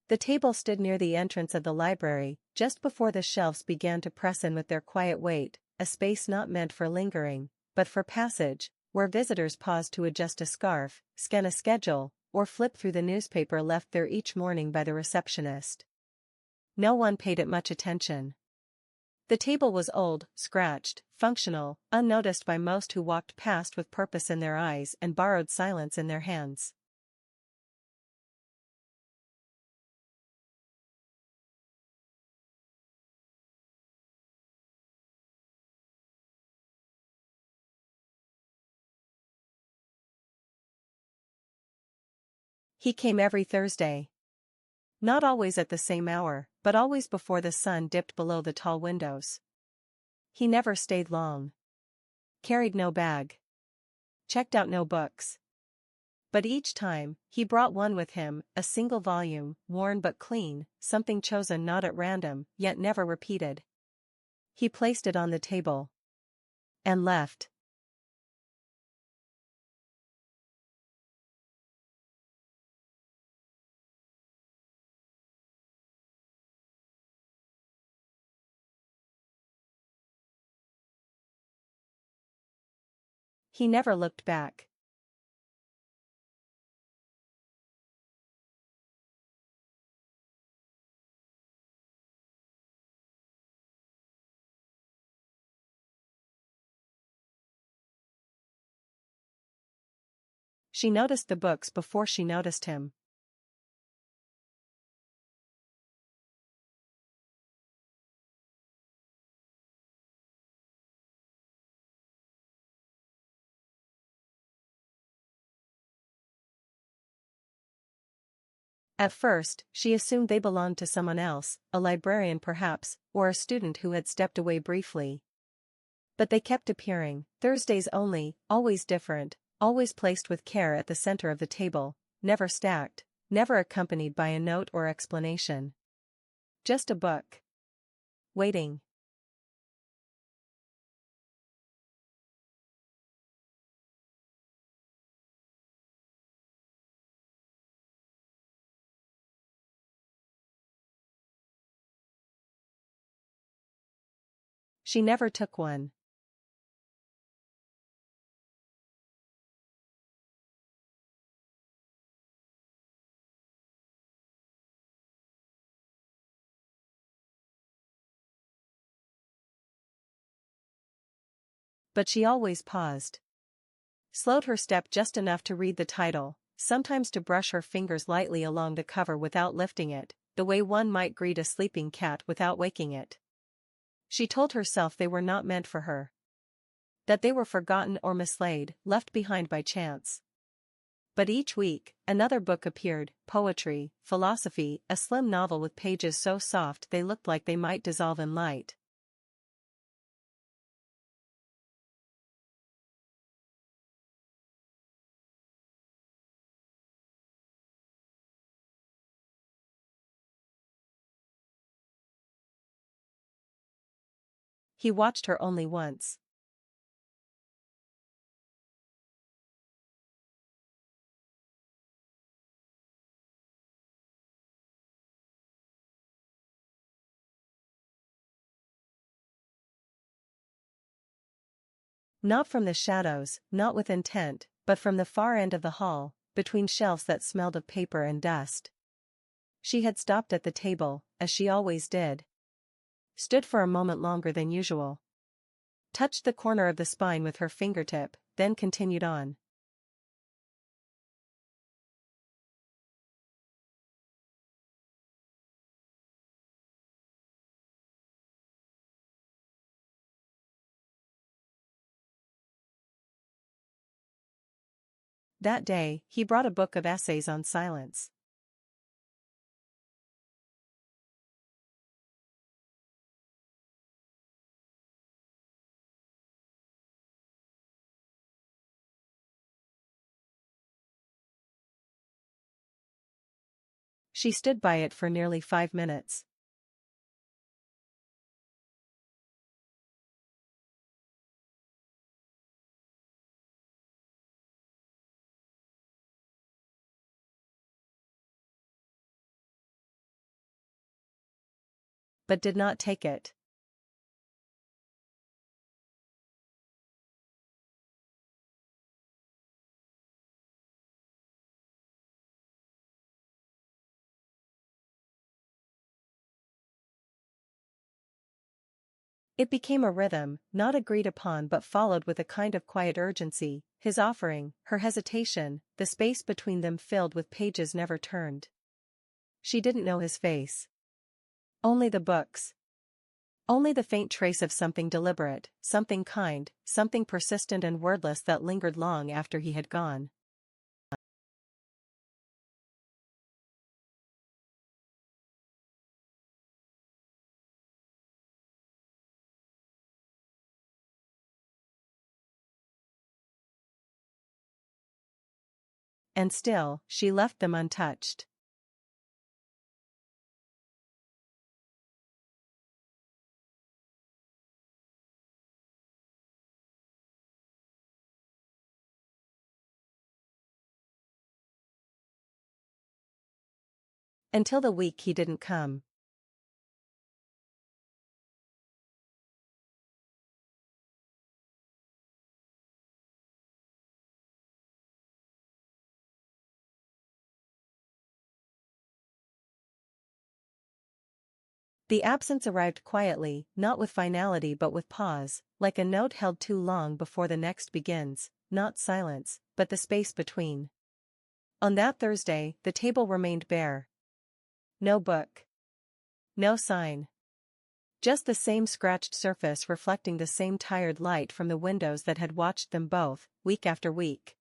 The table stood near the entrance of the library, just before the shelves began to press in with their quiet weight, a space not meant for lingering, but for passage, where visitors paused to adjust a scarf, scan a schedule, or flip through the newspaper left there each morning by the receptionist. No one paid it much attention. The table was old, scratched, functional, unnoticed by most who walked past with purpose in their eyes and borrowed silence in their hands. He came every Thursday. Not always at the same hour, but always before the sun dipped below the tall windows. He never stayed long. Carried no bag. Checked out no books. But each time, he brought one with him, a single volume, worn but clean, something chosen not at random, yet never repeated. He placed it on the table. And left. He never looked back. She noticed the books before she noticed him. At first, she assumed they belonged to someone else, a librarian perhaps, or a student who had stepped away briefly. But they kept appearing, Thursdays only, always different, always placed with care at the center of the table, never stacked, never accompanied by a note or explanation. Just a book. Waiting. She never took one. But she always paused. Slowed her step just enough to read the title, sometimes to brush her fingers lightly along the cover without lifting it, the way one might greet a sleeping cat without waking it. She told herself they were not meant for her. That they were forgotten or mislaid, left behind by chance. But each week, another book appeared, poetry, philosophy, a slim novel with pages so soft they looked like they might dissolve in light. He watched her only once. Not from the shadows, not with intent, but from the far end of the hall, between shelves that smelled of paper and dust. She had stopped at the table, as she always did. Stood for a moment longer than usual. Touched the corner of the spine with her fingertip, then continued on. That day, he brought a book of essays on silence. She stood by it for nearly 5 minutes. but did not take it. It became a rhythm, not agreed upon but followed with a kind of quiet urgency, his offering, her hesitation, the space between them filled with pages never turned. She didn't know his face. Only the books. Only the faint trace of something deliberate, something kind, something persistent and wordless that lingered long after he had gone. And still, she left them untouched. Until the week he didn't come. The absence arrived quietly, not with finality but with pause, like a note held too long before the next begins, not silence, but the space between. On that Thursday, the table remained bare. No book. No sign. Just the same scratched surface reflecting the same tired light from the windows that had watched them both, week after week.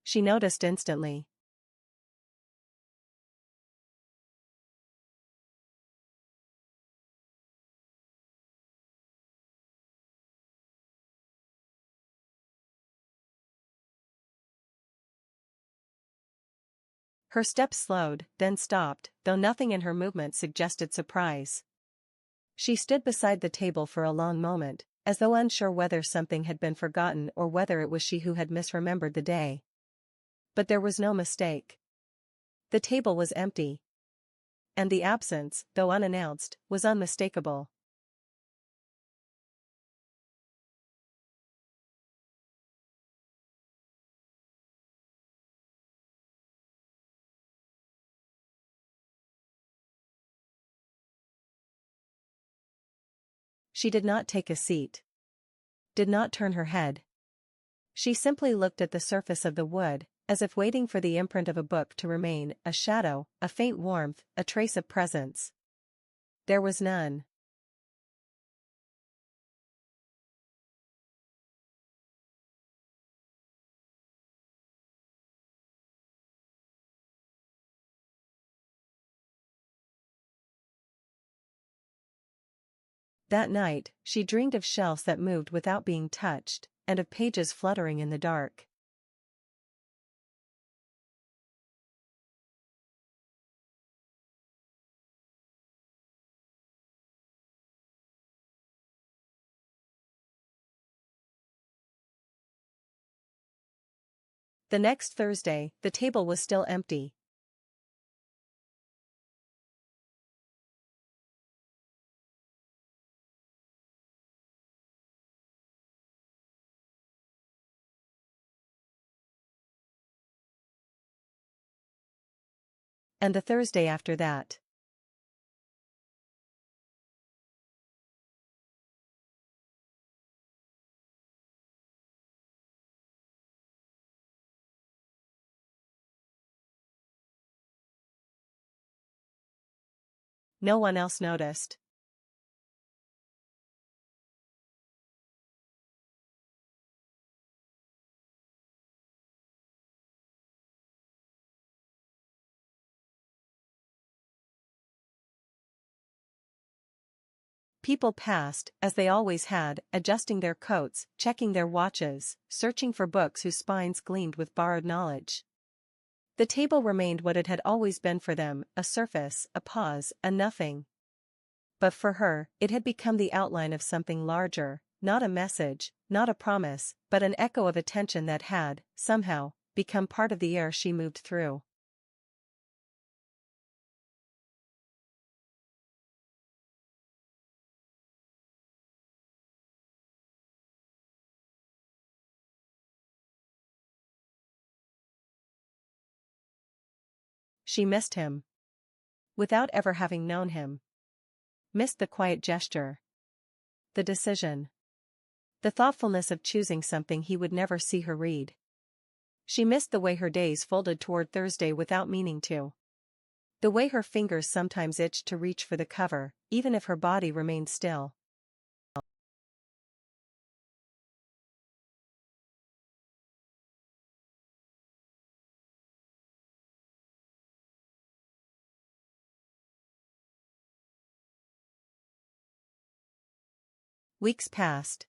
She noticed instantly. Her steps slowed, then stopped, though nothing in her movement suggested surprise. She stood beside the table for a long moment, as though unsure whether something had been forgotten or whether it was she who had misremembered the day. But there was no mistake. The table was empty. And the absence, though unannounced, was unmistakable. She did not take a seat. Did not turn her head. She simply looked at the surface of the wood, as if waiting for the imprint of a book to remain, a shadow, a faint warmth, a trace of presence. There was none. That night, she dreamed of shelves that moved without being touched, and of pages fluttering in the dark. The next Thursday, the table was still empty. And the Thursday after that. No one else noticed. People passed, as they always had, adjusting their coats, checking their watches, searching for books whose spines gleamed with borrowed knowledge. The table remained what it had always been for them, a surface, a pause, a nothing. But for her, it had become the outline of something larger, not a message, not a promise, but an echo of attention that had, somehow, become part of the air she moved through. She missed him. Without ever having known him. Missed the quiet gesture. The decision. The thoughtfulness of choosing something he would never see her read. She missed the way her days folded toward Thursday without meaning to. The way her fingers sometimes itched to reach for the cover, even if her body remained still. Weeks passed.